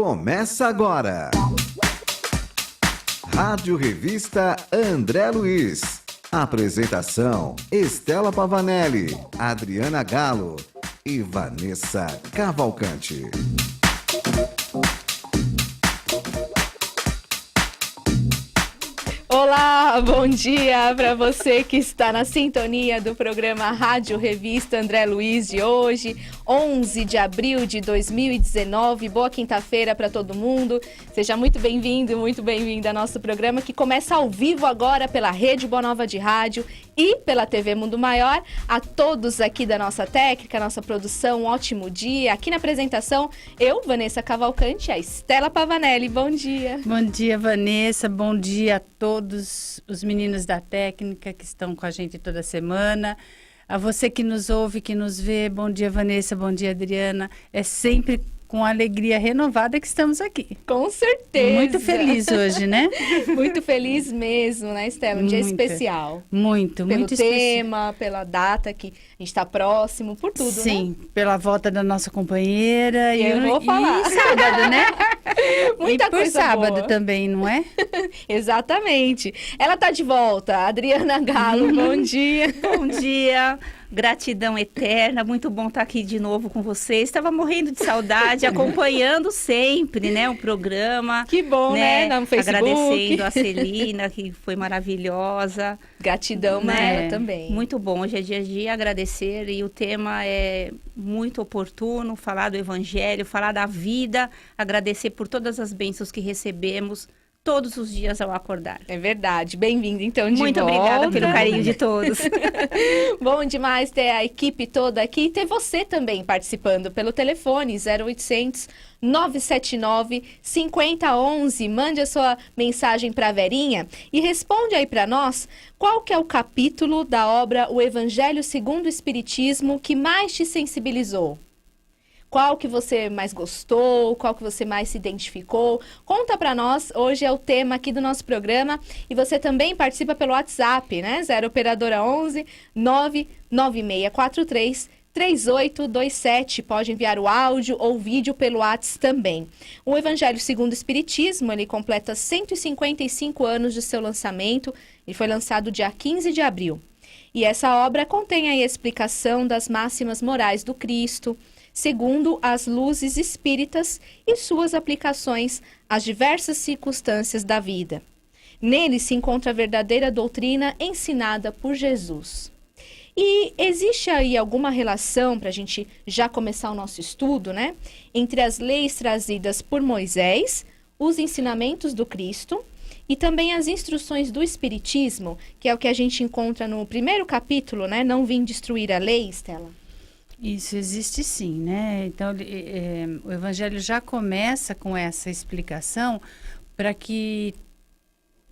Começa agora. Rádio Revista André Luiz. Apresentação: Estela Pavanelli, Adriana Galo e Vanessa Cavalcante. Olá, bom dia para você que está na sintonia do programa Rádio Revista André Luiz de hoje, 11 de abril de 2019. Boa quinta-feira para todo mundo. Seja muito bem-vindo, muito bem-vinda ao nosso programa que começa ao vivo agora pela Rede Boa Nova de Rádio e pela TV Mundo Maior. A todos aqui da nossa técnica, nossa produção, um ótimo dia. Aqui na apresentação, eu, Vanessa Cavalcante, a Estela Pavanelli. Bom dia. Bom dia, Vanessa. Bom dia a todos os meninos da técnica que estão com a gente toda semana. A você que nos ouve, que nos vê. Bom dia, Vanessa. Bom dia, Adriana. É sempre com alegria renovada que estamos aqui. Com certeza. Muito feliz hoje, né? Muito feliz mesmo, né, Estela? Um dia especial. Muito especial. Pelo tema, pela data que a gente está próximo, por tudo, Sim, né? pela volta da nossa companheira. Eu vou falar. E sábado, né? Muita e por coisa sábado boa. também, não é? Exatamente. Ela tá de volta, Adriana Galo. Bom dia. Bom dia. Gratidão eterna, muito bom estar aqui de novo com vocês. Estava morrendo de saudade, acompanhando sempre, né, o programa. Que bom, né, no Facebook. Agradecendo a Celina, que foi maravilhosa. Gratidão, né, ela também. Muito bom, hoje é dia de agradecer e o tema é muito oportuno, falar do Evangelho, falar da vida, agradecer por todas as bênçãos que recebemos todos os dias ao acordar. É verdade. Bem-vindo, então, de Muito volta. obrigada pelo carinho de todos. Bom demais ter a equipe toda aqui e ter você também participando pelo telefone 0800 979 5011. Mande a sua mensagem para a Verinha e responde aí para nós qual que é o capítulo da obra O Evangelho segundo o Espiritismo que mais te sensibilizou. Qual que você mais gostou, qual que você mais se identificou. Conta para nós, hoje é o tema aqui do nosso programa e você também participa pelo WhatsApp, né? 0 operadora 11 99643 3827. Pode enviar o áudio ou vídeo pelo WhatsApp também. O Evangelho segundo o Espiritismo, ele completa 155 anos de seu lançamento e foi lançado dia 15 de abril. E essa obra contém a explicação das máximas morais do Cristo, segundo as luzes espíritas e suas aplicações às diversas circunstâncias da vida. Nele se encontra a verdadeira doutrina ensinada por Jesus. E existe aí alguma relação, para a gente já começar o nosso estudo, né? Entre as leis trazidas por Moisés, os ensinamentos do Cristo e também as instruções do Espiritismo, que é o que a gente encontra no primeiro capítulo, né? Não vim destruir a lei, Estela. Isso existe sim, né? Então, o Evangelho já começa com essa explicação para que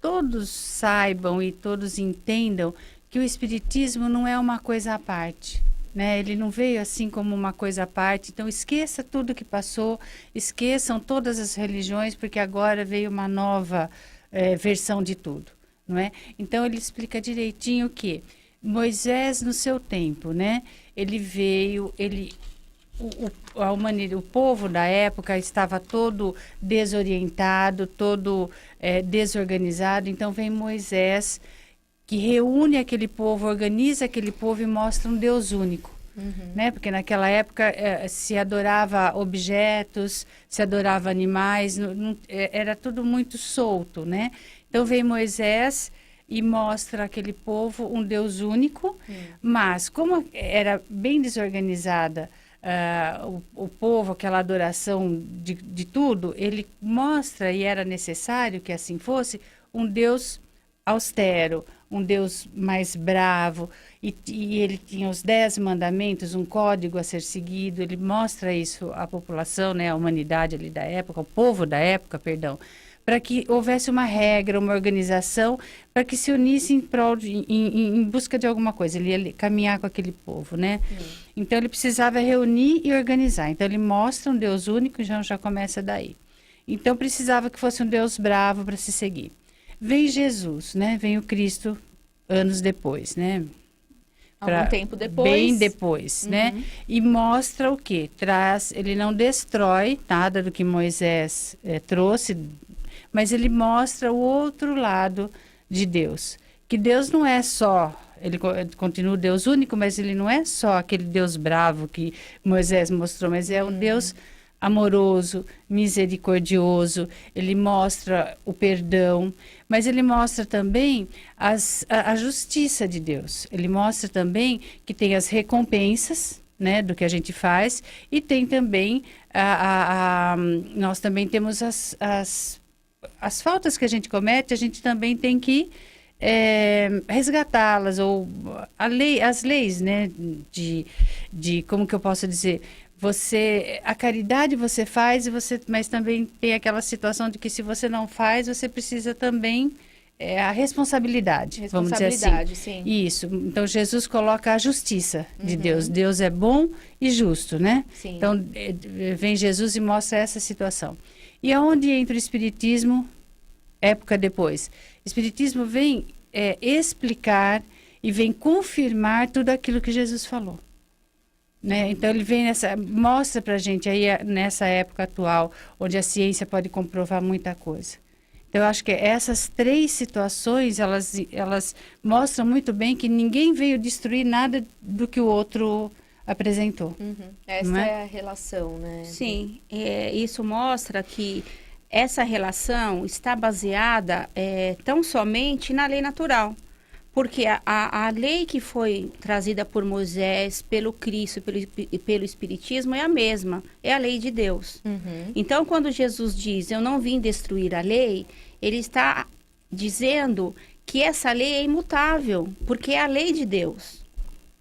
todos saibam e todos entendam que o Espiritismo não é uma coisa à parte, né? Ele não veio assim como uma coisa à parte. Então, esqueça tudo que passou, esqueçam todas as religiões, porque agora veio uma nova versão de tudo, não é? Então, ele explica direitinho que Moisés, no seu tempo, né? Ele veio, a humanidade, o povo da época estava todo desorientado, todo desorganizado. Então vem Moisés, que reúne aquele povo, organiza aquele povo e mostra um Deus único. Né? Porque naquela época se adorava objetos, se adorava animais, era tudo muito solto, né? Então vem Moisés e mostra aquele povo um Deus único, mas como era bem desorganizada o povo, aquela adoração de tudo, ele mostra, e era necessário que assim fosse, um Deus austero, um Deus mais bravo, e ele tinha os 10 mandamentos, um código a ser seguido. Ele mostra isso à população, né, à humanidade ali da época, ao povo da época, perdão, para que houvesse uma regra, uma organização, para que se unissem em busca de alguma coisa. Ele ia caminhar com aquele povo, né? Então, ele precisava reunir e organizar. Então, ele mostra um Deus único, já começa daí. Então, precisava que fosse um Deus bravo para se seguir. Vem Jesus, né? Vem o Cristo anos depois, né? Algum tempo depois. Bem depois, né? E mostra o quê? Ele não destrói nada do que Moisés trouxe, mas ele mostra o outro lado de Deus. Que Deus não é só, ele continua o Deus único, mas ele não é só aquele Deus bravo que Moisés mostrou, mas é um Deus amoroso, misericordioso. Ele mostra o perdão, mas ele mostra também a justiça de Deus. Ele mostra também que tem as recompensas, né, do que a gente faz, e tem também nós também temos as faltas que a gente comete, a gente também tem que resgatá-las, ou as leis, né, de como que eu posso dizer, a caridade você faz, mas também tem aquela situação de que se você não faz, você precisa também a responsabilidade, vamos dizer assim. Sim. Isso. Então Jesus coloca a justiça de Deus. Deus é bom e justo, né? Sim. Então vem Jesus e mostra essa situação. E aonde entra o Espiritismo? Época depois. O Espiritismo vem explicar e vem confirmar tudo aquilo que Jesus falou. Né? Então ele vem mostra pra gente aí nessa época atual, onde a ciência pode comprovar muita coisa. Então eu acho que essas 3 situações, elas mostram muito bem que ninguém veio destruir nada do que o outro apresentou. Essa é a relação, né? Sim, isso mostra que essa relação está baseada tão somente na lei natural. Porque a lei que foi trazida por Moisés, pelo Cristo, pelo Espiritismo é a mesma, é a lei de Deus. Então, quando Jesus diz, eu não vim destruir a lei, ele está dizendo que essa lei é imutável, porque é a lei de Deus.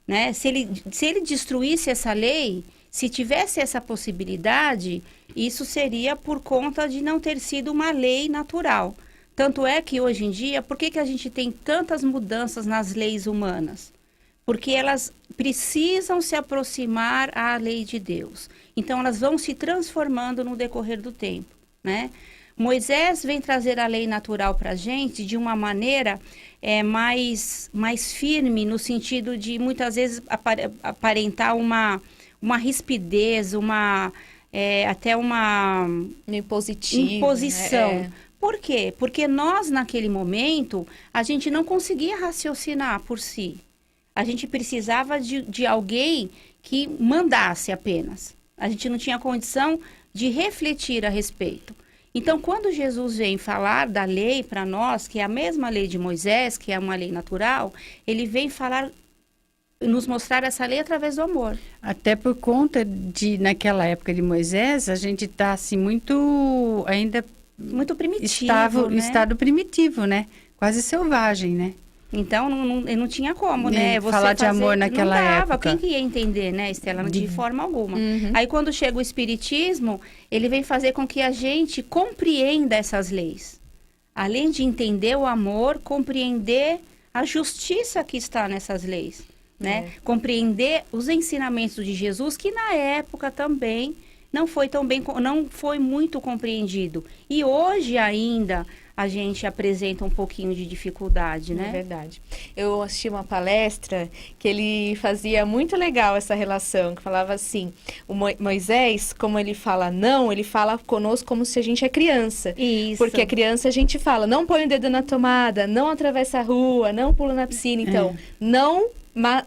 Né? Se ele destruísse essa lei, se tivesse essa possibilidade, isso seria por conta de não ter sido uma lei natural. Tanto é que hoje em dia, por que a gente tem tantas mudanças nas leis humanas? Porque elas precisam se aproximar à lei de Deus. Então elas vão se transformando no decorrer do tempo, né? Moisés vem trazer a lei natural para a gente de uma maneira mais firme, no sentido de muitas vezes aparentar uma rispidez, até uma imposição. Né? Por quê? Porque nós, naquele momento, a gente não conseguia raciocinar por si. A gente precisava de alguém que mandasse apenas. A gente não tinha condição de refletir a respeito. Então, quando Jesus vem falar da lei para nós, que é a mesma lei de Moisés, que é uma lei natural, ele vem nos mostrar essa lei através do amor. Até por conta naquela época de Moisés, a gente está assim ainda muito primitivo, né? Estado primitivo, né? Quase selvagem, né? Então, não tinha como, né? Você falar de amor naquela época. Quem que ia entender, né, Estela? De forma alguma. Aí, quando chega o Espiritismo, ele vem fazer com que a gente compreenda essas leis. Além de entender o amor, compreender a justiça que está nessas leis, né? Compreender os ensinamentos de Jesus, que na época também não foi muito compreendido. E hoje ainda a gente apresenta um pouquinho de dificuldade, né? É verdade. Eu assisti uma palestra que ele fazia muito legal essa relação, que falava assim, o Moisés, como ele fala não, ele fala conosco como se a gente é criança. Isso. Porque a criança a gente fala, não põe o dedo na tomada, não atravessa a rua, não pula na piscina. Então, não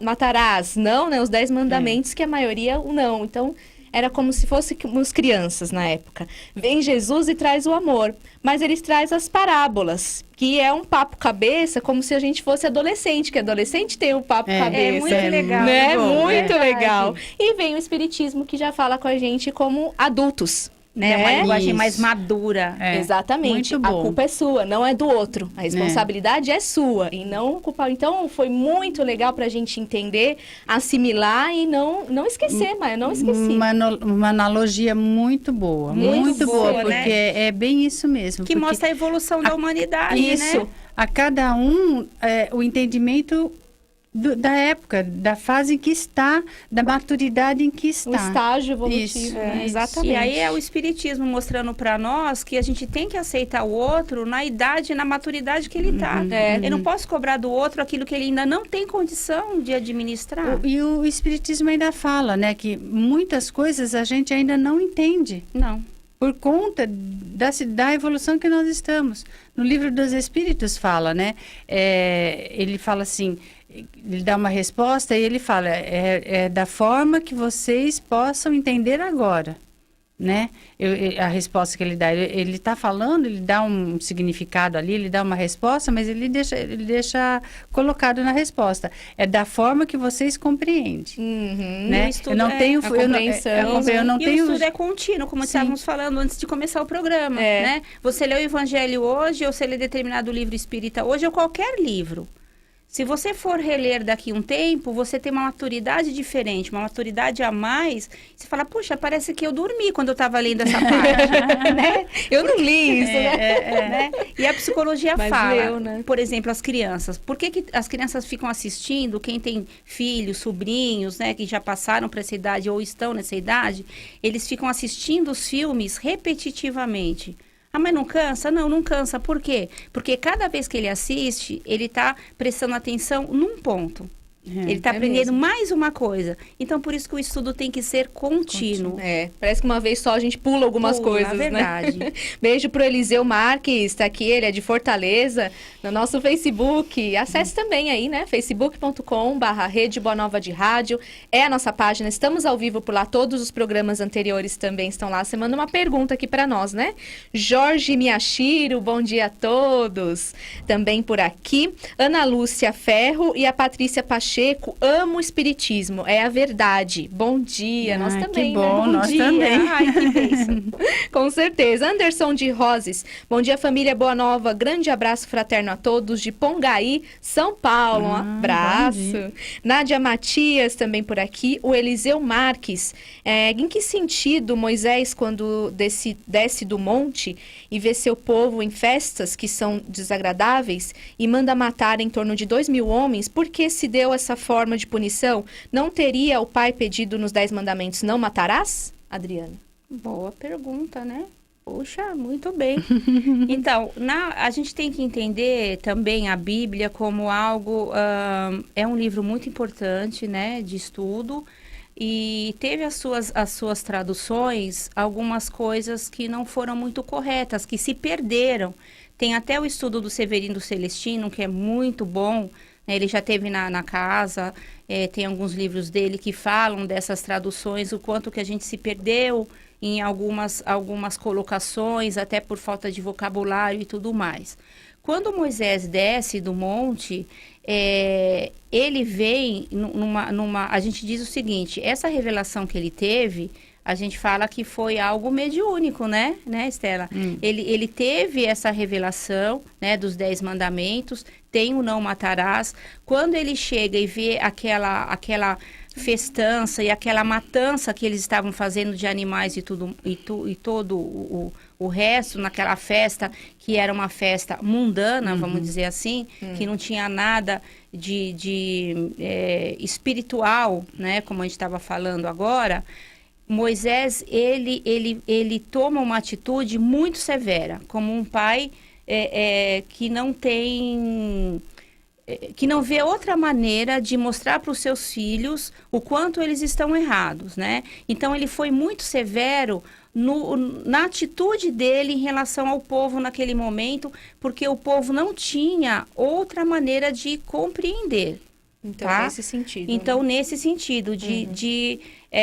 matarás, não, né? Os 10 mandamentos, que a maioria o não. Então, era como se fôssemos crianças na época. Vem Jesus e traz o amor, mas ele traz as parábolas, que é um papo cabeça, como se a gente fosse adolescente, que adolescente tem um papo cabeça. É muito legal. Né? Muito legal. E vem o Espiritismo, que já fala com a gente como adultos. Né? Uma linguagem mais madura. Exatamente. Muito bom. A culpa é sua, não é do outro. A responsabilidade é sua e não culpar. Então, foi muito legal para a gente entender, assimilar e não esquecer, mas eu não esqueci. Uma analogia muito boa. Muito boa, né? porque é bem isso mesmo. Que mostra a evolução da humanidade, isso, né? A cada um, o entendimento da época, da fase em que está, da maturidade em que O está. estágio evolutivo, Isso, né? isso. Exatamente. E aí é o espiritismo mostrando para nós que a gente tem que aceitar o outro na idade, na maturidade que ele está. É. Eu não posso cobrar do outro aquilo que ele ainda não tem condição de administrar. E o Espiritismo ainda fala, né, que muitas coisas a gente ainda não entende. Não. Por conta da evolução que nós estamos. No Livro dos Espíritos fala, né? Ele fala assim, ele dá uma resposta e ele fala, é da forma que vocês possam entender agora, né? A resposta que ele dá, ele está falando, ele dá um significado ali, ele dá uma resposta, mas ele deixa colocado na resposta. É da forma que vocês compreendem. Uhum. Né? E o estudo Eu não é tenho... a compreensão. Eu não E tenho... o estudo é contínuo, como estávamos falando antes de começar o programa, É. né? Você lê o Evangelho hoje, ou você lê determinado livro espírita hoje, ou qualquer livro. Se você for reler daqui um tempo, você tem uma maturidade diferente, uma maturidade a mais. Você fala, puxa, parece que eu dormi quando eu estava lendo essa parte, né? Eu não li isso, né? Né? E a psicologia Mas fala, leu, né? por exemplo, as crianças. Por que as crianças ficam assistindo, quem tem filhos, sobrinhos, né, que já passaram para essa idade ou estão nessa idade, eles ficam assistindo os filmes repetitivamente. Ah, mas não cansa? Não, não cansa. Por quê? Porque cada vez que ele assiste, ele está prestando atenção num ponto. Ele está aprendendo mesmo. mais uma coisa. Então, por isso que o estudo tem que ser contínuo. Parece que uma vez só a gente pula algumas coisas, verdade. né? Beijo pro Eliseu Marques, tá aqui, ele é de Fortaleza, no nosso Facebook. Acesse também aí, né? facebook.com/Rede Boa Nova de Rádio. É a nossa página, estamos ao vivo por lá, todos os programas anteriores também estão lá. Você manda uma pergunta aqui para nós, né? Jorge Miyashiro, bom dia a todos. Também por aqui, Ana Lúcia Ferro e a Patrícia Pacheco, amo o espiritismo, é a verdade. Bom dia, nós também, que bom, né? nós dia. também. Ai, que bênção. Com certeza. Anderson de Roses, bom dia família Boa Nova, grande abraço fraterno a todos de Pongaí, São Paulo, um abraço. Nádia Matias também por aqui, o Eliseu Marques, em que sentido Moisés quando desce do monte e vê seu povo em festas que são desagradáveis e manda matar em torno de 2.000 homens, por que se deu essa forma de punição? Não teria o pai pedido nos 10 mandamentos, não matarás? Adriana. Boa pergunta, né? Puxa, muito bem. Então, a gente tem que entender também a Bíblia como algo... é um livro muito importante, né? De estudo. E teve as suas traduções, algumas coisas que não foram muito corretas, que se perderam. Tem até o estudo do Severino Celestino, que é muito bom. Ele já teve na casa, tem alguns livros dele que falam dessas traduções, o quanto que a gente se perdeu em algumas colocações, até por falta de vocabulário e tudo mais. Quando Moisés desce do monte, ele vem a gente diz o seguinte, essa revelação que ele teve, a gente fala que foi algo mediúnico, né, Estela? Ele teve essa revelação, né, dos 10 mandamentos, tem o não matarás. Quando ele chega e vê aquela festança e aquela matança que eles estavam fazendo de animais e todo o resto naquela festa, que era uma festa mundana, vamos dizer assim, que não tinha nada de espiritual, né, como a gente estava falando agora, Moisés, ele toma uma atitude muito severa, como um pai que não vê outra maneira de mostrar para os seus filhos o quanto eles estão errados, né? Então, ele foi muito severo na atitude dele em relação ao povo naquele momento, porque o povo não tinha outra maneira de compreender. Então, tá? nesse sentido. Então, nesse sentido,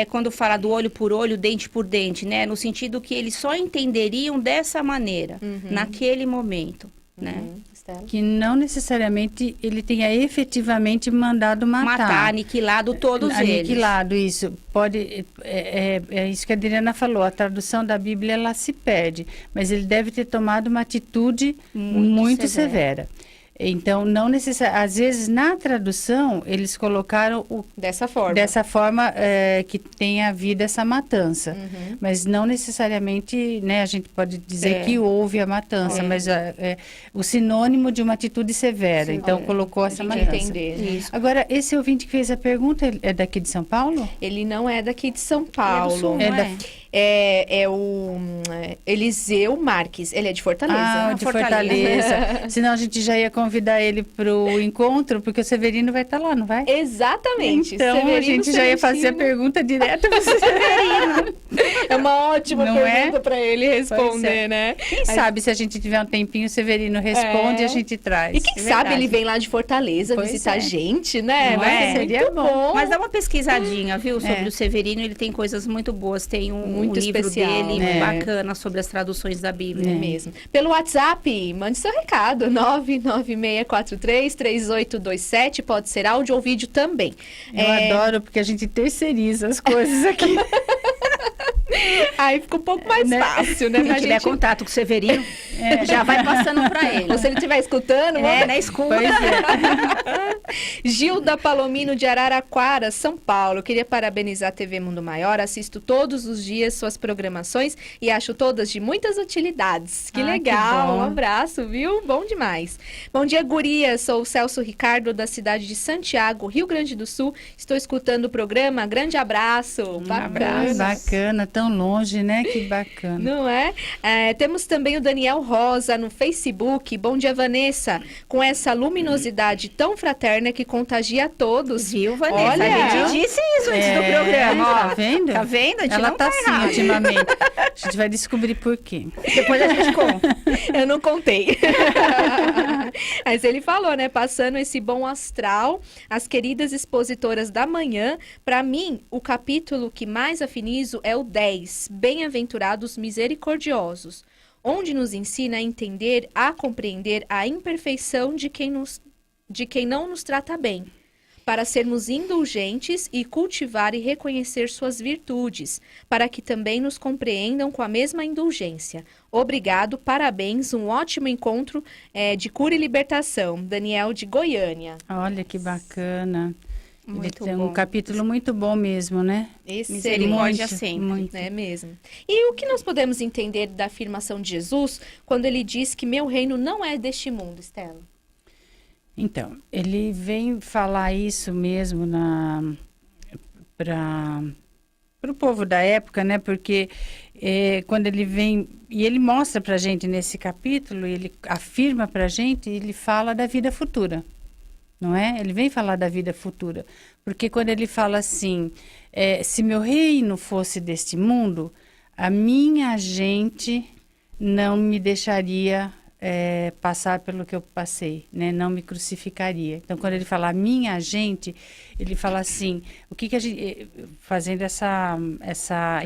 quando fala do olho por olho, dente por dente, né? No sentido que eles só entenderiam dessa maneira, naquele momento, né? Estela. Que não necessariamente ele tenha efetivamente mandado matar. Aniquilado todos eles. Aniquilado, isso. Pode, é isso que a Adriana falou, a tradução da Bíblia, ela se perde. Mas ele deve ter tomado uma atitude muito severa. Então, não necessariamente, às vezes na tradução eles colocaram Dessa forma. dessa forma que tenha havido essa matança, mas não necessariamente, né, a gente pode dizer que houve a matança, mas o sinônimo de uma atitude severa, então colocou essa gente matança. entender. Isso. Agora, esse ouvinte que fez a pergunta é daqui de São Paulo? Ele não é daqui de São Ele é do Paulo. Sul, É não da- é? É o Eliseu Marques. Ele é de Fortaleza. Ah, de Fortaleza. Senão a gente já ia convidar ele para o encontro, porque o Severino vai estar lá, não vai? Exatamente. Então, a Severino gente já ia fazer a Celestino. pergunta direto para o Severino. É uma ótima Não pergunta é? para ele responder, né? Quem sabe, se a gente tiver um tempinho, o Severino responde e a gente traz. E quem É sabe verdade. ele vem lá de Fortaleza Pois visitar a é. gente, né? Não Vai é? ser Seria muito bom. Mas dá uma pesquisadinha, viu, sobre É. o Severino. Ele tem coisas muito boas. Tem um Muito livro especial, dele né? bacana sobre as traduções da Bíblia. É mesmo. Pelo WhatsApp, mande seu recado, 996433827, pode ser áudio ou vídeo também. Eu adoro, porque a gente terceiriza as coisas aqui. Aí fica um pouco mais Né? fácil, né? Quem pra tiver gente- contato com o Severino, já vai passando para ele. Ou se ele estiver escutando, É, na escuta. Pois é. Gilda Palomino de Araraquara, São Paulo. Queria parabenizar a TV Mundo Maior. Assisto todos os dias suas programações e acho todas de muitas utilidades. Que Ah, que legal. bom. Um abraço, viu? Bom demais. Bom dia, guria. Sou o Celso Ricardo, da cidade de Santiago, Rio Grande do Sul. Estou escutando o programa. Grande abraço. Bacana. Bacana, tão longe, né? Que bacana. Não é? Temos também o Daniel Rosa no Facebook. Bom dia, Vanessa. Com essa luminosidade tão fraterna que contagia a todos. Viu, Vanessa? Olha. A gente disse isso antes do programa, ó. Tá vendo? Tá vendo? A gente Ela não tá tá assim errado. ultimamente. A gente vai descobrir por quê. Depois a gente conta. Eu não contei. Mas ele falou, né? Passando esse bom astral, as queridas expositoras da manhã. Para mim, o capítulo que mais afinizo é o 10, Bem-aventurados misericordiosos, onde nos ensina a entender, a compreender a imperfeição de quem não nos trata bem, para sermos indulgentes e cultivar e reconhecer suas virtudes, para que também nos compreendam com a mesma indulgência. Obrigado, parabéns, um ótimo encontro de cura e libertação. Daniel de Goiânia. Olha que bacana. Ele Muito tem bom. um capítulo muito bom mesmo, né? Misericórdia Muito, sempre. muito. É mesmo. E o que nós podemos entender da afirmação de Jesus quando ele diz que meu reino não é deste mundo, Estela? Então, ele vem falar isso mesmo para o povo da época, né? Porque quando ele vem, e ele mostra para a gente nesse capítulo, ele afirma para a gente, ele fala da vida futura, não é? Ele vem falar da vida futura. Porque quando ele fala assim, se meu reino fosse deste mundo, a minha gente não me deixaria passar pelo que eu passei, né? Não me crucificaria. Então, quando ele fala minha gente, ele fala assim, o que a gente, fazendo essa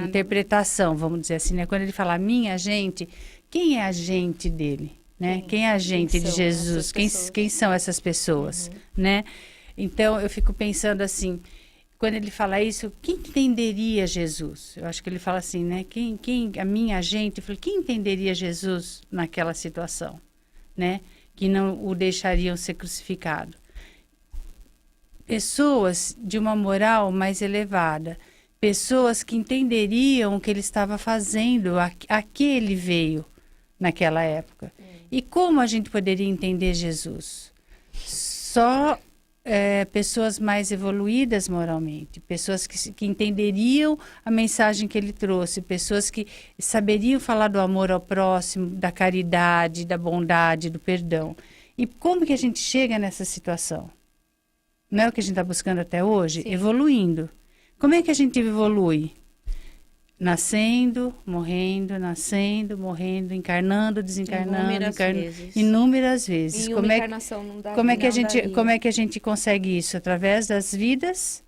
interpretação, vamos dizer assim, né? Quando ele fala minha gente, quem é a gente dele, né? Quem é a gente de são Jesus? essas pessoas? Quem são essas pessoas, né? Então, eu fico pensando assim, quando ele fala isso, quem entenderia Jesus? Eu acho que ele fala assim, né? A minha gente, eu falei, quem entenderia Jesus naquela situação, né? Que não o deixariam ser crucificado. Pessoas de uma moral mais elevada, pessoas que entenderiam o que ele estava fazendo, a que ele veio naquela época. E como a gente poderia entender Jesus? Só pessoas mais evoluídas moralmente, pessoas que entenderiam a mensagem que ele trouxe, pessoas que saberiam falar do amor ao próximo, da caridade, da bondade, do perdão. E como que a gente chega nessa situação? Não é o que a gente está buscando até hoje? Sim. Evoluindo. Como é que a gente evolui? Nascendo, morrendo, encarnando, desencarnando, inúmeras vezes. Em uma encarnação não dá. Como é que não a gente consegue isso? Através das vidas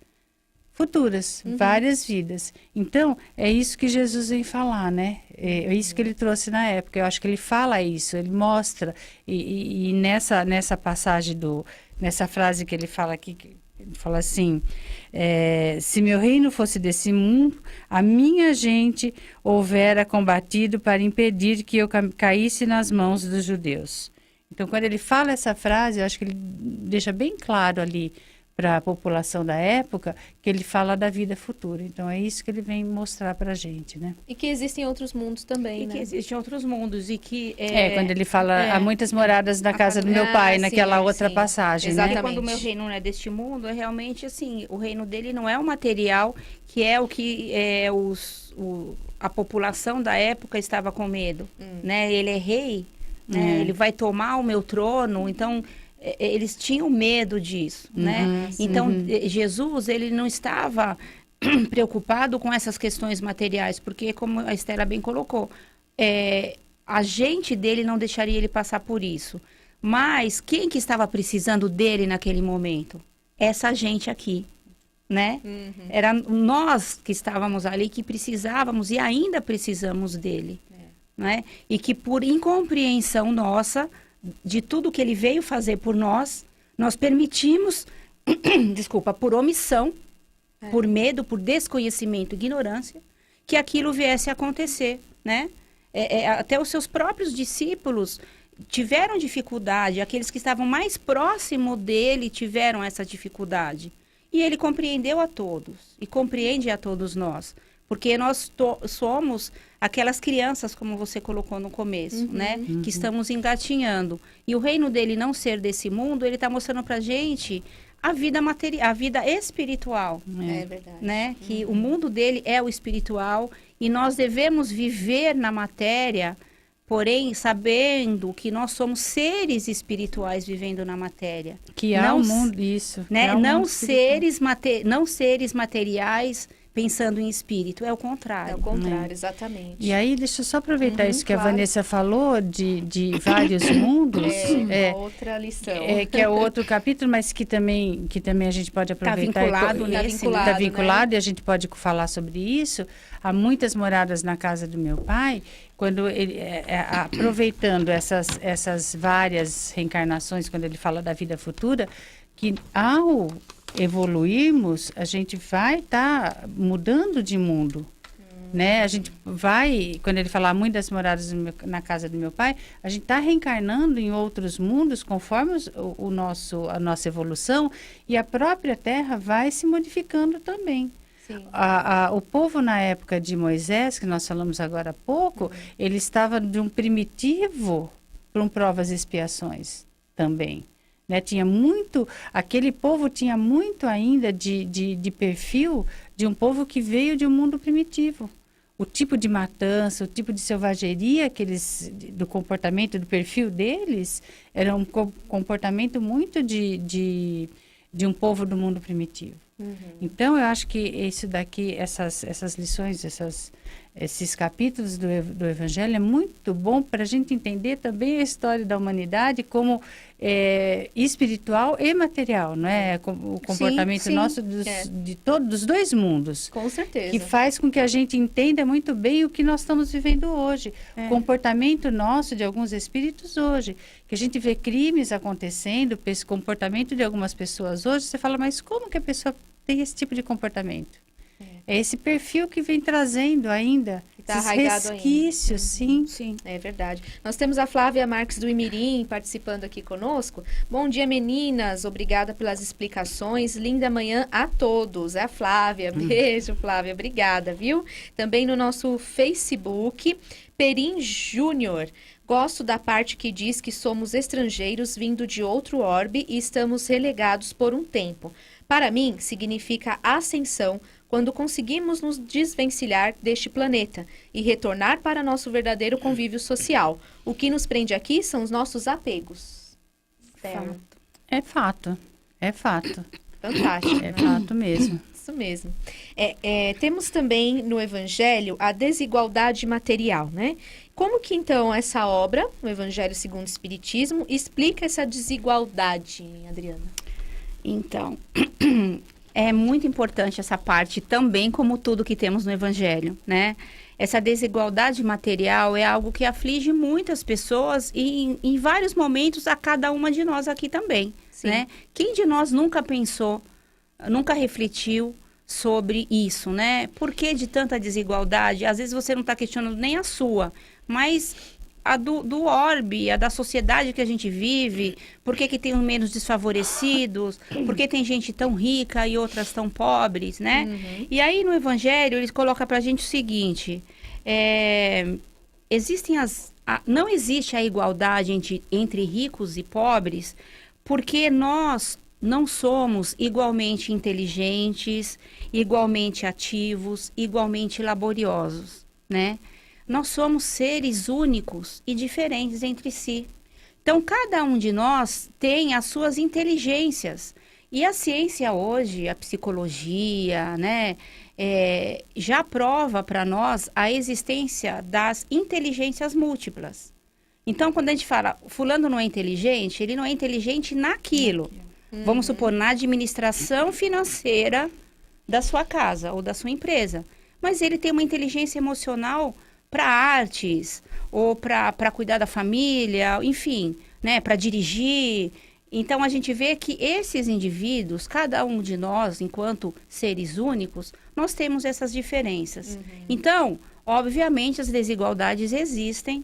futuras, várias vidas. Então, é isso que Jesus vem falar, né? É isso que ele trouxe na época. Eu acho que ele fala isso, ele mostra. E nessa passagem, nessa frase que ele fala aqui, ele fala assim, se meu reino fosse desse mundo, a minha gente houvera combatido para impedir que eu caísse nas mãos dos judeus. Então, quando ele fala essa frase, eu acho que ele deixa bem claro ali para a população da época que ele fala da vida futura. Então, é isso que ele vem mostrar para a gente, né? E que existem outros mundos também, E né? que existem outros mundos e que... Quando ele fala, há muitas moradas na casa do meu pai, naquela outra passagem, Exatamente. né? Porque quando o meu reino não é deste mundo, é realmente assim, o reino dele não é o material, que é o que a população da época estava com medo, né? Ele é rei, né? Ele vai tomar o meu trono, então eles tinham medo disso, né? Então Jesus, ele não estava preocupado com essas questões materiais, porque como a Estela bem colocou, a gente dele não deixaria ele passar por isso. Mas quem que estava precisando dele naquele momento? Essa gente aqui, né? Era nós que estávamos ali, que precisávamos e ainda precisamos dele, né? E que por incompreensão nossa, de tudo que ele veio fazer por nós, nós permitimos, desculpa, por omissão, por medo, por desconhecimento, ignorância, que aquilo viesse a acontecer, né? Até os seus próprios discípulos tiveram dificuldade, aqueles que estavam mais próximos dele tiveram essa dificuldade. E ele compreendeu a todos, e compreende a todos nós, porque nós somos aquelas crianças, como você colocou no começo, né? Que estamos engatinhando. E o reino dele não ser desse mundo, ele está mostrando pra gente a vida material, a vida espiritual. É verdade. Né? Que o mundo dele é o espiritual e nós devemos viver na matéria, porém sabendo que nós somos seres espirituais vivendo na matéria. Que há um mundo, isso. Né? Há um Não mundo seres materiais pensando em espírito, é o contrário. É o contrário, exatamente. E aí, deixa eu só aproveitar isso que claro. a Vanessa falou, de vários mundos. Uma outra lição. Que é outro capítulo, mas que também a gente pode aproveitar. vinculado nesse, Está né? vinculado e a gente pode falar sobre isso. Há muitas moradas na casa do meu pai, quando ele, aproveitando essas várias reencarnações, quando ele fala da vida futura, que ao evoluirmos, a gente vai estar mudando de mundo. Né? A gente vai, quando ele falar muitas moradas na casa do meu pai, a gente está reencarnando em outros mundos conforme a nossa evolução, e a própria Terra vai se modificando também. Sim. O povo na época de Moisés, que nós falamos agora há pouco, ele estava de um primitivo para um provas e expiações também. Né? Aquele povo tinha muito ainda de perfil de um povo que veio de um mundo primitivo. O tipo de matança, o tipo de selvageria do comportamento, do perfil deles, era um comportamento muito de um povo do mundo primitivo. Então, eu acho que isso daqui, essas lições, esses capítulos do Evangelho é muito bom para a gente entender também a história da humanidade como espiritual e material, não é? O comportamento sim, nosso dos dois mundos. Com certeza. Que faz com que a gente entenda muito bem o que nós estamos vivendo hoje. O comportamento nosso de alguns espíritos hoje. Que a gente vê crimes acontecendo, esse comportamento de algumas pessoas hoje, você fala, mas como que a pessoa tem esse tipo de comportamento? É esse perfil que vem trazendo ainda, tá esses arraigado resquícios, sim. Sim. É verdade. Nós temos a Flávia Marques do Imirim participando aqui conosco. Bom dia, meninas. Obrigada pelas explicações. Linda manhã a todos. É a Flávia. Beijo, Flávia. Obrigada, viu? Também no nosso Facebook, Perim Júnior. Gosto da parte que diz que somos estrangeiros vindo de outro orbe e estamos relegados por um tempo. Para mim, significa ascensão quando conseguimos nos desvencilhar deste planeta e retornar para nosso verdadeiro convívio social. O que nos prende aqui são os nossos apegos. Fato. É fato. É fato. Fantástico. É né? fato mesmo. Isso mesmo. Temos também no Evangelho a desigualdade material, né? Como que então essa obra, o Evangelho segundo o Espiritismo, explica essa desigualdade, Adriana? Então, é muito importante essa parte também, como tudo que temos no Evangelho, né? Essa desigualdade material é algo que aflige muitas pessoas e em vários momentos a cada uma de nós aqui também, né? Quem de nós nunca pensou, nunca refletiu sobre isso, né? Por que de tanta desigualdade? Às vezes você não está questionando nem a sua, mas do orbe, a da sociedade que a gente vive, por que tem menos desfavorecidos, por que tem gente tão rica e outras tão pobres, né? E aí no Evangelho ele coloca pra gente o seguinte, não existe a igualdade entre ricos e pobres, porque nós não somos igualmente inteligentes, igualmente ativos, igualmente laboriosos, né? Nós somos seres únicos e diferentes entre si. Então, cada um de nós tem as suas inteligências. E a ciência hoje, a psicologia, né, já prova para nós a existência das inteligências múltiplas. Então, quando a gente fala, fulano não é inteligente, ele não é inteligente naquilo. Vamos supor, na administração financeira da sua casa ou da sua empresa. Mas ele tem uma inteligência emocional para artes, ou para cuidar da família, enfim, né, para dirigir. Então, a gente vê que esses indivíduos, cada um de nós, enquanto seres únicos, nós temos essas diferenças. Então, obviamente, as desigualdades existem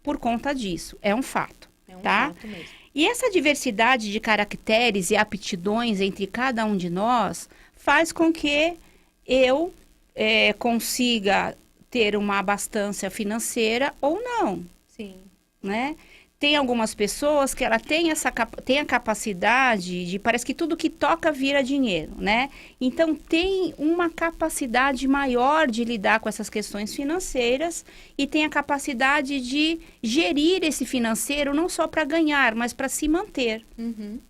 por conta disso. É um fato, tá? Fato mesmo. E essa diversidade de caracteres e aptidões entre cada um de nós faz com que eu consiga ter uma abastança financeira ou não, Sim. né? Tem algumas pessoas que ela tem a capacidade de, parece que tudo que toca vira dinheiro, né? Então tem uma capacidade maior de lidar com essas questões financeiras e tem a capacidade de gerir esse financeiro não só para ganhar, mas para se manter,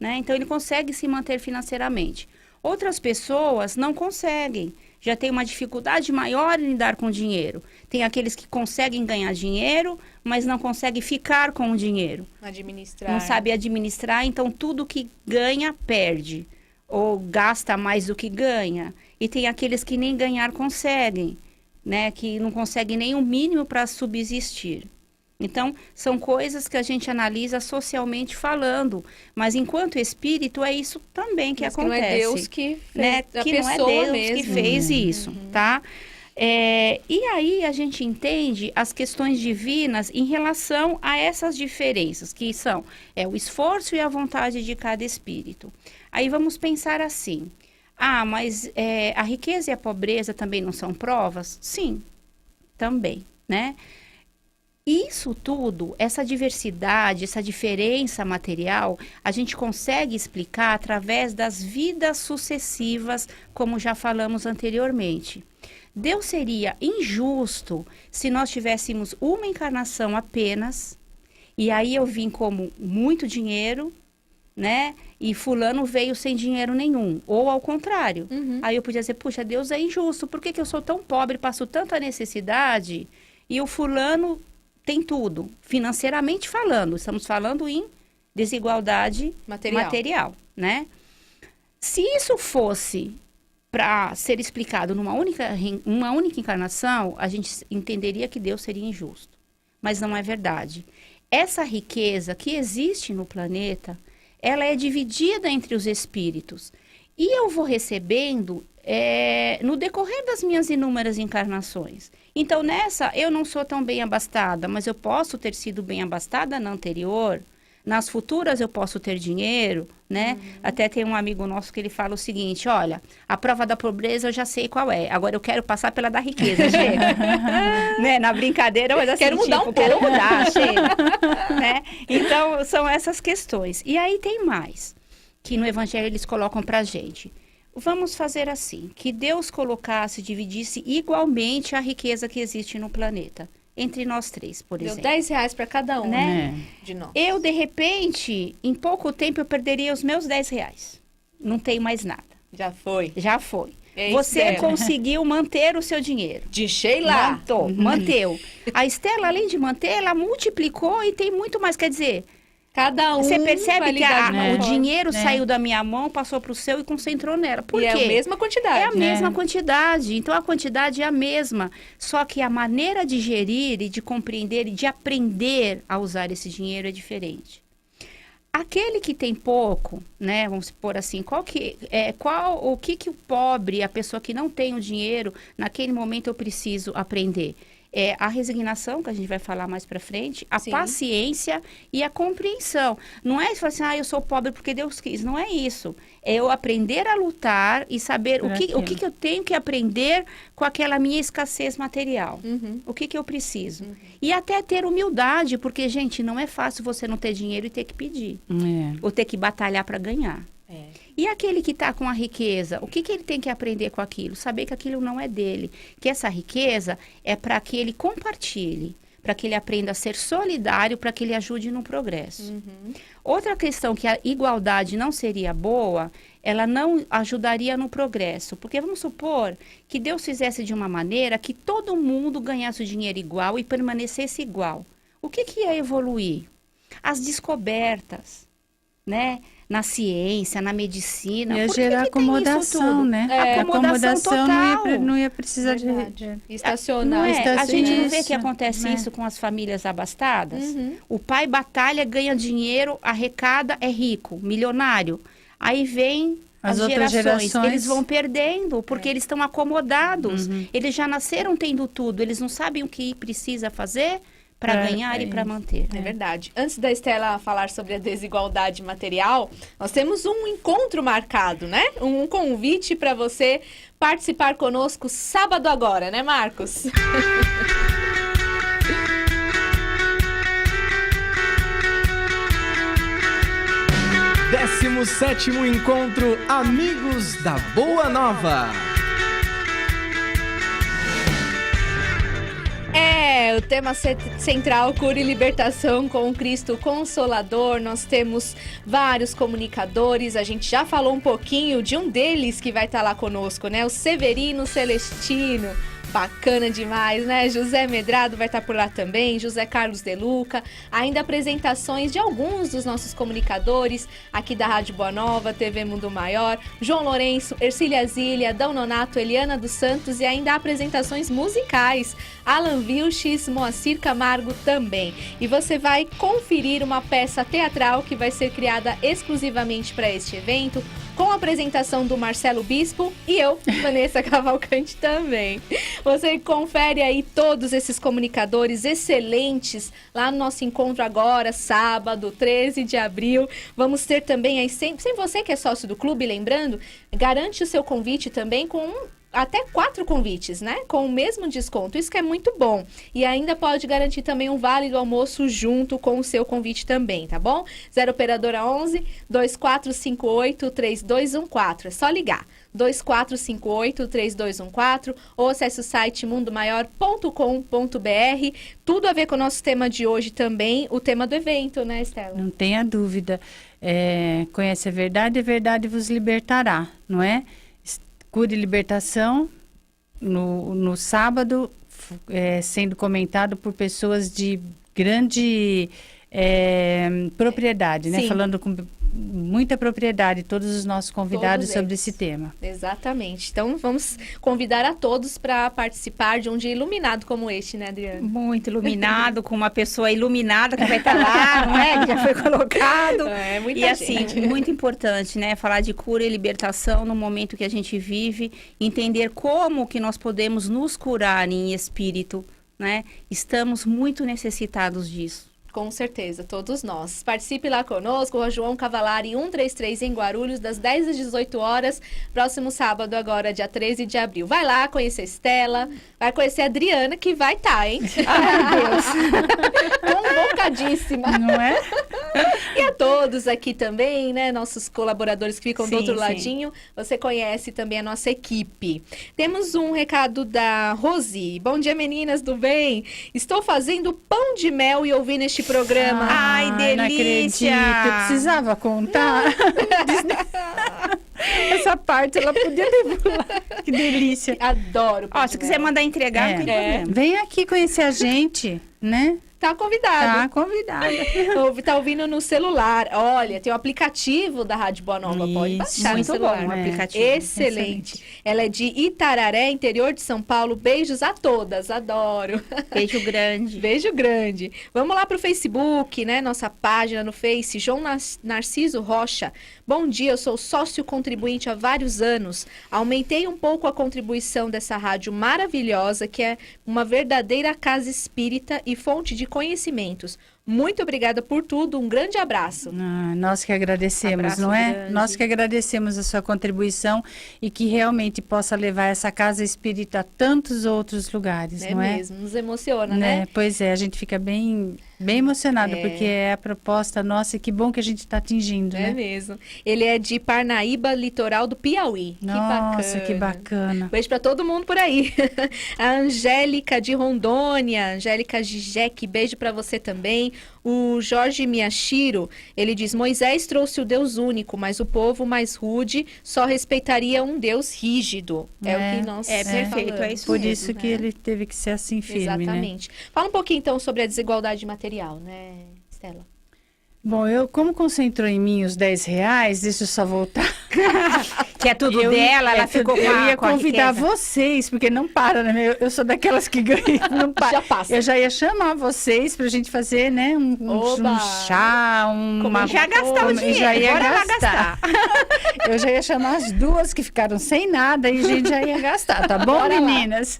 né? Então ele consegue se manter financeiramente. Outras pessoas não conseguem. Já tem uma dificuldade maior em lidar com o dinheiro. Tem aqueles que conseguem ganhar dinheiro, mas não conseguem ficar com o dinheiro. Administrar. Não sabe administrar, então tudo que ganha, perde. Ou gasta mais do que ganha. E tem aqueles que nem ganhar conseguem, né? Que não conseguem nem o mínimo para subsistir. Então, são coisas que a gente analisa socialmente falando. Mas enquanto espírito, é isso também que Mas acontece. Que não é Deus que fez, né? a Que não é pessoa Deus mesmo. que fez isso, tá? E aí a gente entende as questões divinas em relação a essas diferenças, que são o esforço e a vontade de cada espírito. Aí vamos pensar assim, mas a riqueza e a pobreza também não são provas? Sim, também, né? Isso tudo, essa diversidade, essa diferença material, a gente consegue explicar através das vidas sucessivas, como já falamos anteriormente. Deus seria injusto se nós tivéssemos uma encarnação apenas, e aí eu vim como muito dinheiro, né? E fulano veio sem dinheiro nenhum, ou ao contrário. Aí eu podia dizer, puxa, Deus é injusto, por que eu sou tão pobre, passo tanta necessidade, e o fulano tem tudo, financeiramente falando, estamos falando em desigualdade material, né? Se isso fosse para ser explicado numa única encarnação, a gente entenderia que Deus seria injusto. Mas não é verdade. Essa riqueza que existe no planeta, ela é dividida entre os espíritos. E eu vou recebendo no decorrer das minhas inúmeras encarnações. Então, nessa, eu não sou tão bem abastada, mas eu posso ter sido bem abastada na anterior. Nas futuras eu posso ter dinheiro, né? Até tem um amigo nosso que ele fala o seguinte, olha, a prova da pobreza eu já sei qual é, agora eu quero passar pela da riqueza, chega. Né? Na brincadeira, mas assim, quero mudar quero mudar, chega. Né? Então, são essas questões. E aí tem mais, que no Evangelho eles colocam pra gente. Vamos fazer assim, que Deus colocasse, dividisse igualmente a riqueza que existe no planeta. Entre nós três, por exemplo. Deu R$10 para cada um, né? De nós. Eu, de repente, em pouco tempo, eu perderia os meus R$10. Não tenho mais nada. Já foi. Já foi. Ei, Você Estela. conseguiu manter o seu dinheiro. Deixei lá. Manteu. A Estela, além de manter, ela multiplicou e tem muito mais. Quer dizer, Cada um você vai percebe que lidar de uma o forma. dinheiro saiu da minha mão, passou para o seu e concentrou nela. Por E quê? é a mesma quantidade. É a mesma quantidade. Então, a quantidade é a mesma. Só que a maneira de gerir e de compreender e de aprender a usar esse dinheiro é diferente. Aquele que tem pouco, né? Vamos supor assim, o que o pobre, a pessoa que não tem o dinheiro, naquele momento eu preciso aprender? a resignação, que a gente vai falar mais para frente, a Sim. paciência e a compreensão. Não é falar assim, eu sou pobre porque Deus quis. Não é isso. É eu aprender a lutar e saber o que eu tenho que aprender com aquela minha escassez material. O que eu preciso. E até ter humildade, porque, gente, não é fácil você não ter dinheiro e ter que pedir. Ou ter que batalhar para ganhar. E aquele que está com a riqueza, o que ele tem que aprender com aquilo? Saber que aquilo não é dele. Que essa riqueza é para que ele compartilhe, para que ele aprenda a ser solidário, para que ele ajude no progresso. Outra questão que a igualdade não seria boa, ela não ajudaria no progresso. Porque vamos supor que Deus fizesse de uma maneira que todo mundo ganhasse o dinheiro igual e permanecesse igual. O que ia evoluir? As descobertas, né? Na ciência, na medicina. Ia Por que gerar que tem isso acomodação, tudo? né? Acomodação total. não ia precisar Verdade. de... Estacionar. Não é? A gente não vê Isso, que acontece né? isso com as famílias abastadas? O pai batalha, ganha dinheiro, arrecada, é rico, milionário. Aí vem As as outras gerações. Eles vão perdendo, porque eles estão acomodados. Eles já nasceram tendo tudo, eles não sabem o que precisa fazer para ganhar e para manter. É verdade. Antes da Estela falar sobre a desigualdade material, nós temos um encontro marcado, né? Um convite para você participar conosco sábado agora, né, Marcos? 17º Encontro Amigos da Boa Nova. O tema central, cura e libertação com Cristo Consolador. Nós temos vários comunicadores, a gente já falou um pouquinho de um deles que vai estar lá conosco, né? O Severino Celestino. Bacana demais, né? José Medrado vai estar por lá também, José Carlos De Luca, ainda apresentações de alguns dos nossos comunicadores aqui da Rádio Boa Nova, TV Mundo Maior, João Lourenço, Ercília Zília, Dão Nonato, Eliana dos Santos e ainda apresentações musicais, Alan Vilches, Moacir Camargo também. E você vai conferir uma peça teatral que vai ser criada exclusivamente para este evento, com a apresentação do Marcelo Bispo e eu, Vanessa Cavalcante, também. Você confere aí todos esses comunicadores excelentes lá no nosso encontro agora, sábado, 13 de abril. Vamos ter também aí, sem você que é sócio do clube, lembrando, garante o seu convite também com até 4 convites, né? Com o mesmo desconto. Isso que é muito bom. E ainda pode garantir também um vale do almoço junto com o seu convite também, tá bom? 0 Operadora 11 2458 3214. É só ligar. 2458 3214 ou acesse o site mundomaior.com.br. Tudo a ver com o nosso tema de hoje também, o tema do evento, né, Estela? Não tenha dúvida. Conhece a verdade vos libertará, não é? Cura e libertação, no sábado, sendo comentado por pessoas de grande propriedade, né? Sim. Falando com muita propriedade, todos os nossos convidados Todos sobre eles. esse tema. Exatamente. Então, vamos convidar a todos para participar de um dia iluminado como este, né, Adriana? Muito iluminado, com uma pessoa iluminada que vai estar lá, não é? Que já foi colocado. É, muita E assim, gente. muito importante, né? Falar de cura e libertação no momento que a gente vive, entender como que nós podemos nos curar em espírito, né? Estamos muito necessitados disso. Com certeza, todos nós. Participe lá conosco, Rua João Cavalari 133 em Guarulhos, das 10 às 18 horas, próximo sábado agora, dia 13 de abril. Vai lá conhecer a Estela, vai conhecer a Adriana, que vai estar, hein? Ai, meu Deus! Convocadíssima. Não é? E a todos aqui também, né? Nossos colaboradores que ficam do Sim, outro sim. ladinho. Você conhece também a nossa equipe. Temos um recado da Rosi. Bom dia, meninas do bem. Estou fazendo pão de mel e ouvindo este programa. Ai, Não delícia! acredito. Eu precisava contar. Essa parte ela podia ter pulado. Que delícia. Adoro pão Ó, de se mel. quiser mandar entregar, não tem problema. Vem aqui conhecer a gente, né? tá convidado. Tá convidada. Tá ouvindo no celular. Olha, tem o aplicativo da Rádio Boa Nova. Pode Isso. baixar no Muito celular. bom o É. aplicativo. Excelente. Ela é de Itararé, interior de São Paulo. Beijos a todas. Adoro. Beijo grande. Beijo grande. Vamos lá pro Facebook, né? Nossa página no Face. João Narciso Rocha. Bom dia, eu sou sócio contribuinte há vários anos. Aumentei um pouco a contribuição dessa rádio maravilhosa, que é uma verdadeira casa espírita e fonte de conhecimentos. Muito obrigada por tudo. Um grande abraço. Nós que agradecemos, Abraço não é? grande. Nós que agradecemos a sua contribuição e que realmente possa levar essa casa espírita a tantos outros lugares, É não é? mesmo, nos emociona, né? Pois é, a gente fica bem emocionado, É. porque é a proposta nossa e que bom que a gente está atingindo, É né? mesmo. Ele é de Parnaíba, litoral do Piauí. Nossa, que que bacana. bacana. Beijo pra todo mundo por aí. A Angélica de Rondônia, Angélica Gijek, beijo pra você também. O Jorge Miyashiro, ele diz: Moisés trouxe o Deus único, mas o povo mais rude só respeitaria um Deus rígido. É o que nós perfeito, falamos. é isso Por mesmo, isso que né? ele teve que ser assim firme, né? Exatamente. Fala um pouquinho então sobre a desigualdade material, né, Estela? Bom, como concentrou em mim os R$ 10, deixa eu só voltar. Que é tudo dela, ela ficou com Eu ia com a convidar riqueza. vocês, porque não para, né? Eu sou daquelas que ganham, não para. Já passa. Eu já ia chamar vocês pra gente fazer, né? Um Oba! chá, uma... Já gastar o dinheiro, Já ia bora lá gastar. Eu já ia chamar as duas que ficaram sem nada e a gente já ia gastar, tá bom, Bora lá. meninas?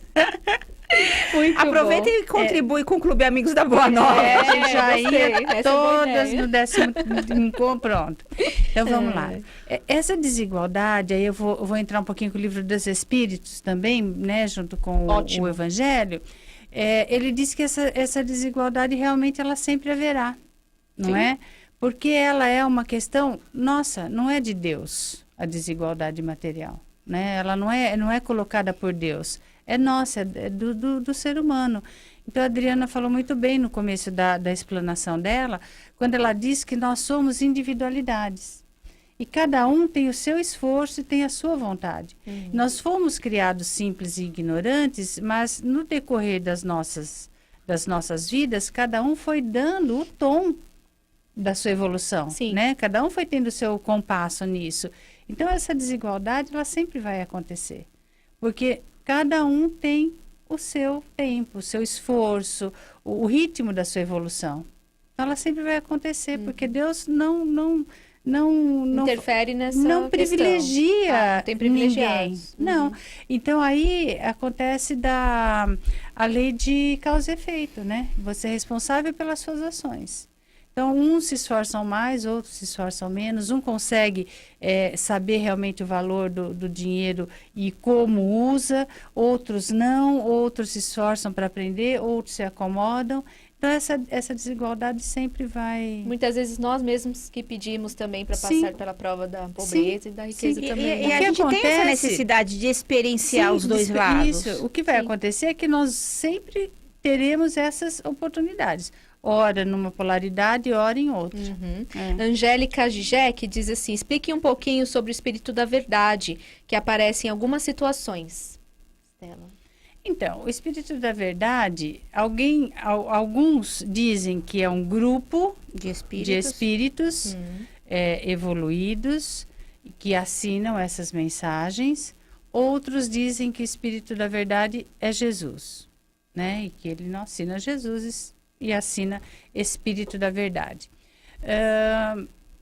Muito Aproveita bom. e contribui com o Clube Amigos da Boa Nova. É, a gente já gostei. ia Essa é boa todas ideia. no 10º encontro, pronto. Então vamos lá. Essa desigualdade, aí eu vou entrar um pouquinho com o Livro dos Espíritos também, né, junto com Ótimo. o Evangelho. Ele diz que essa desigualdade realmente ela sempre haverá, não é? Porque ela é uma questão nossa, não é de Deus, a desigualdade material, né? Ela não é colocada por Deus. É nossa, é do ser humano. Então, a Adriana falou muito bem no começo da explanação dela, quando ela diz que nós somos individualidades. E cada um tem o seu esforço e tem a sua vontade. Nós fomos criados simples e ignorantes, mas no decorrer das nossas vidas, cada um foi dando o tom da sua evolução, Sim. né? Cada um foi tendo o seu compasso nisso. Então, essa desigualdade, ela sempre vai acontecer. Porque cada um tem o seu tempo, o seu esforço, o ritmo da sua evolução. Então, ela sempre vai acontecer, porque Deus não Interfere nessa não questão. privilegia Não tem ninguém. privilegiados. Não. Então, aí acontece a lei de causa e efeito, né? Você é responsável pelas suas ações. Então, uns se esforçam mais, outros se esforçam menos. Um consegue saber realmente o valor do dinheiro e como usa, outros não, outros se esforçam para aprender, outros se acomodam. Então, essa desigualdade sempre vai... Muitas vezes nós mesmos que pedimos também para Sim. passar pela prova da pobreza e da riqueza Sim. também. E O a que gente tem essa acontece- necessidade de experienciar Sim, os dois lados. Isso. O que vai acontecer é que nós sempre teremos essas oportunidades. Ora numa polaridade, ora em outra. Uhum. É. Angélica Gijek diz assim: explique um pouquinho sobre o espírito da verdade, que aparece em algumas situações. Estela. Então, o Espírito da Verdade, alguns dizem que é um grupo De de espíritos evoluídos que assinam essas mensagens. Outros dizem que o Espírito da Verdade é Jesus, né? E que ele não assina Jesus e assina Espírito da Verdade.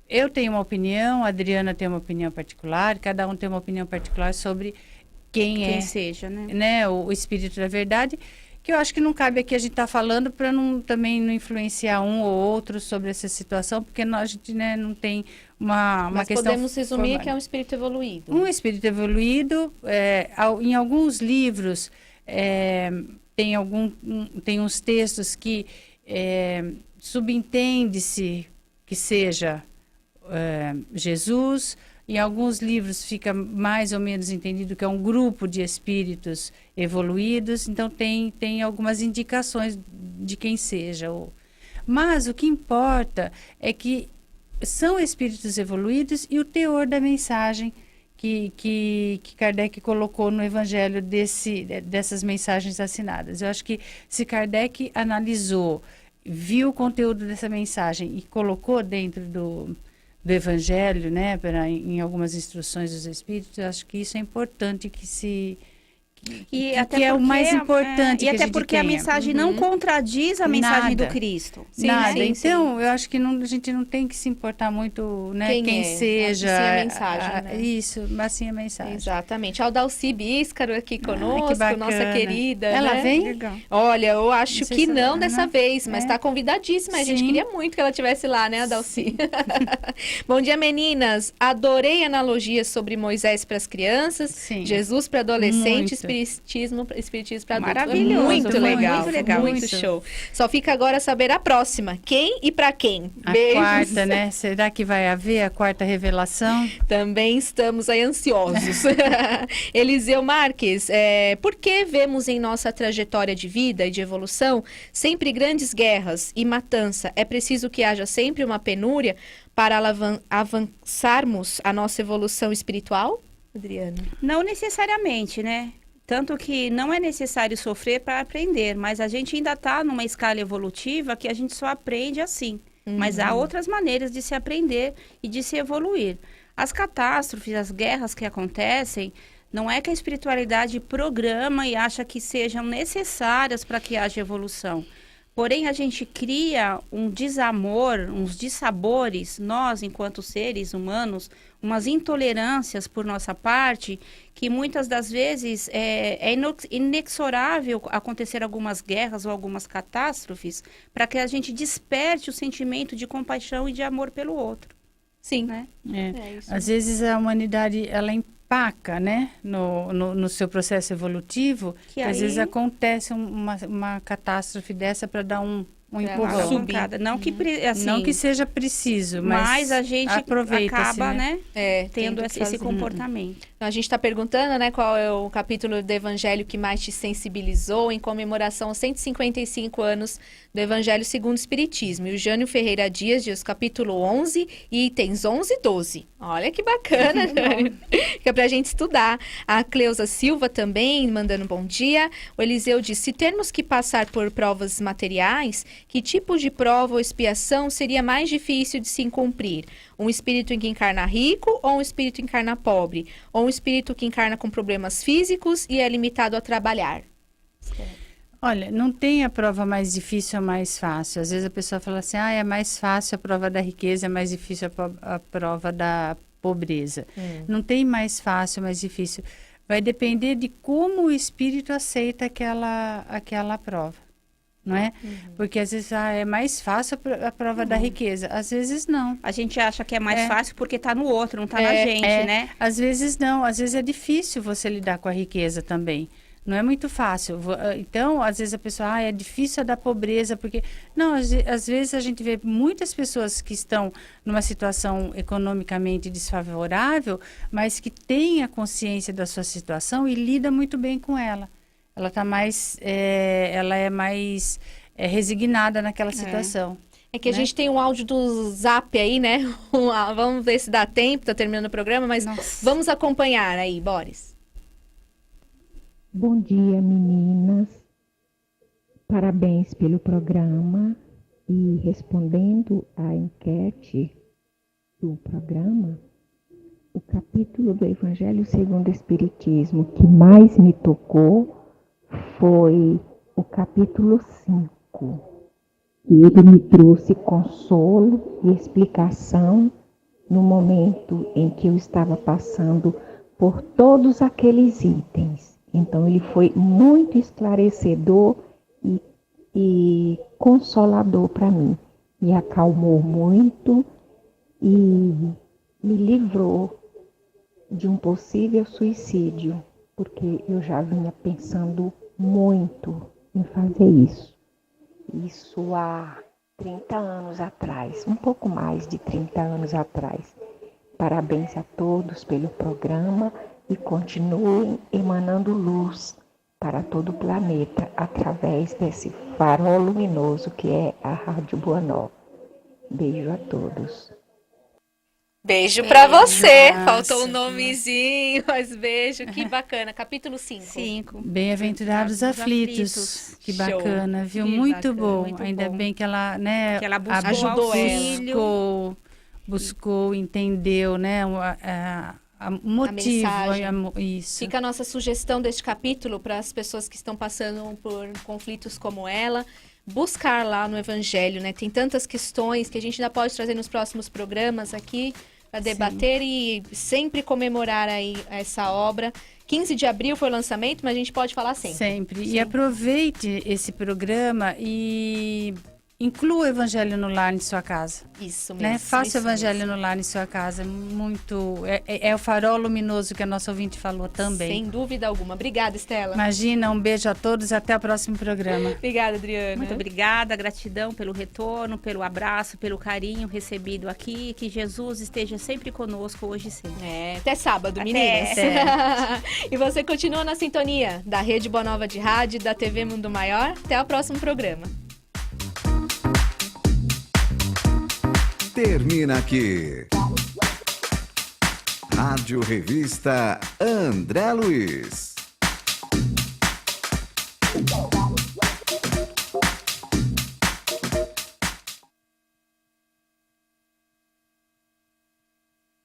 Eu tenho uma opinião, a Adriana tem uma opinião particular, cada um tem uma opinião particular sobre quem é, seja, né? né, o Espírito da Verdade, que eu acho que não cabe aqui a gente estar falando para também não influenciar um ou outro sobre essa situação, porque a gente, né, não tem uma Mas questão podemos resumir formada. que é um espírito evoluído. Um espírito evoluído, em alguns livros tem uns textos que subentende-se que seja Jesus. Em alguns livros fica mais ou menos entendido que é um grupo de espíritos evoluídos, então tem algumas indicações de quem seja. Mas o que importa é que são espíritos evoluídos e o teor da mensagem que Kardec colocou no Evangelho dessas mensagens assinadas. Eu acho que se Kardec analisou, viu o conteúdo dessa mensagem e colocou dentro do Evangelho, né, em algumas instruções dos Espíritos, eu acho que isso é importante E que até é o porque, mais importante e que a até gente porque a tenha. mensagem não contradiz a mensagem Nada. do Cristo. Nada. Né? Então, eu acho que a gente não tem que se importar muito, né, quem é, seja. assim a mensagem, né? Isso, mas sim a mensagem. Exatamente. A Aldalci Bíscaro aqui conosco, bacana. nossa querida. Ela né? vem? Legal. Olha, eu acho Não sei que se não ela- dessa não? vez, mas É. está convidadíssima. A gente Sim. queria muito que ela estivesse lá, né, Aldalci? Bom dia, meninas. Adorei analogias sobre Moisés para as crianças, Sim. Jesus para adolescente, Muito. espiritismo para adultos. Maravilhoso, Muito foi legal, muito legal. muito show. Só fica agora saber a próxima. Quem e para quem? A Beijos. quarta, né? Será que vai haver a quarta revelação? Também estamos aí ansiosos. Eliseu Marques, por que vemos em nossa trajetória de vida e de evolução sempre grandes guerras e matança? É preciso que haja sempre uma penúria para avançarmos a nossa evolução espiritual? Adriana. Não necessariamente, né? Tanto que não é necessário sofrer para aprender, mas a gente ainda está numa escala evolutiva que a gente só aprende assim. Mas há outras maneiras de se aprender e de se evoluir. As catástrofes, as guerras que acontecem, não é que a espiritualidade programa e acha que sejam necessárias para que haja evolução. Porém, a gente cria um desamor, uns dissabores, nós, enquanto seres humanos, umas intolerâncias por nossa parte, que muitas das vezes é inexorável acontecer algumas guerras ou algumas catástrofes, para que a gente desperte o sentimento de compaixão e de amor pelo outro. Sim. Né? É isso. Às vezes a humanidade, ela empaca, né, no seu processo evolutivo, que às aí- vezes acontece uma catástrofe dessa para dar um empurrão. subir. Não que, assim, Não que seja preciso, mas a gente aproveita-se, acaba, né, Tendo tendo que esse fazer. comportamento. A gente está perguntando, né, qual é o capítulo do Evangelho que mais te sensibilizou em comemoração aos 155 anos do Evangelho segundo o Espiritismo. E o Jânio Ferreira Dias diz capítulo 11, itens 11 e 12. Olha que bacana, Jânio. Fica pra gente estudar. A Cleusa Silva também mandando um bom dia. O Eliseu diz, se termos que passar por provas materiais, que tipo de prova ou expiação seria mais difícil de se cumprir? Um espírito que encarna rico ou um espírito que encarna pobre? Ou um espírito que encarna com problemas físicos e é limitado a trabalhar? Olha, não tem a prova mais difícil ou mais fácil. Às vezes a pessoa fala assim, é mais fácil a prova da riqueza, é mais difícil a prova da pobreza. Não tem mais fácil, mais difícil. Vai depender de como o espírito aceita aquela prova, não é? Porque às vezes é mais fácil a prova da riqueza, às vezes não. A gente acha que é mais É. fácil porque está no outro, não está na gente, né? Às vezes não, às vezes é difícil você lidar com a riqueza também. Não é muito fácil. Então, às vezes a pessoa, é difícil a da pobreza, porque... Não, às vezes a gente vê muitas pessoas que estão numa situação economicamente desfavorável, mas que têm a consciência da sua situação e lida muito bem com ela. Ela tá mais, ela é mais resignada naquela situação. É que a Né? gente tem um áudio do Zap aí, né? Vamos ver se dá tempo, tá terminando o programa, mas vamos acompanhar aí, Boris. Bom dia, meninas. Parabéns pelo programa. E respondendo à enquete do programa, o capítulo do Evangelho segundo o Espiritismo que mais me tocou foi o capítulo 5. E ele me trouxe consolo e explicação no momento em que eu estava passando por todos aqueles itens. Então, ele foi muito esclarecedor e consolador para mim. Me acalmou muito e me livrou de um possível suicídio, porque eu já vinha pensando muito em fazer isso. Isso há 30 anos atrás, um pouco mais de 30 anos atrás. Parabéns a todos pelo programa e continuem emanando luz para todo o planeta através desse farol luminoso que é a Rádio Boa Nova. Beijo a todos. Beijo pra você. Nossa, Faltou um nomezinho, mas beijo. Que bacana. Capítulo 5. 5. Bem-aventurados Os aflitos. Que Show. bacana, viu? Que muito bacana, bom. muito Ainda bom. bem que ela, né, Que ela buscou Ajudou auxílio. buscou, entendeu, né, o motivo. mensagem. Isso. Fica a nossa sugestão deste capítulo para as pessoas que estão passando por conflitos como ela. Buscar lá no Evangelho, né? Tem tantas questões que a gente ainda pode trazer nos próximos programas aqui para debater e sempre comemorar aí essa obra. 15 de abril foi o lançamento, mas a gente pode falar sempre. Sempre. Sim. E aproveite esse programa e inclua o Evangelho no lar em sua casa. Isso mesmo. Né? Faça isso o Evangelho mesmo. no lar em sua casa. Muito. É o farol luminoso que a nossa ouvinte falou também. Sem dúvida alguma. Obrigada, Estela. Imagina, um beijo a todos e até o próximo programa. Obrigada, Adriana. Muito obrigada, gratidão pelo retorno, pelo abraço, pelo carinho recebido aqui. Que Jesus esteja sempre conosco hoje e sempre. Até sábado, Até. meninas. E você continua na sintonia da Rede Boa Nova de Rádio, da TV Mundo Maior. Até o próximo programa. Termina aqui. Rádio Revista André Luiz.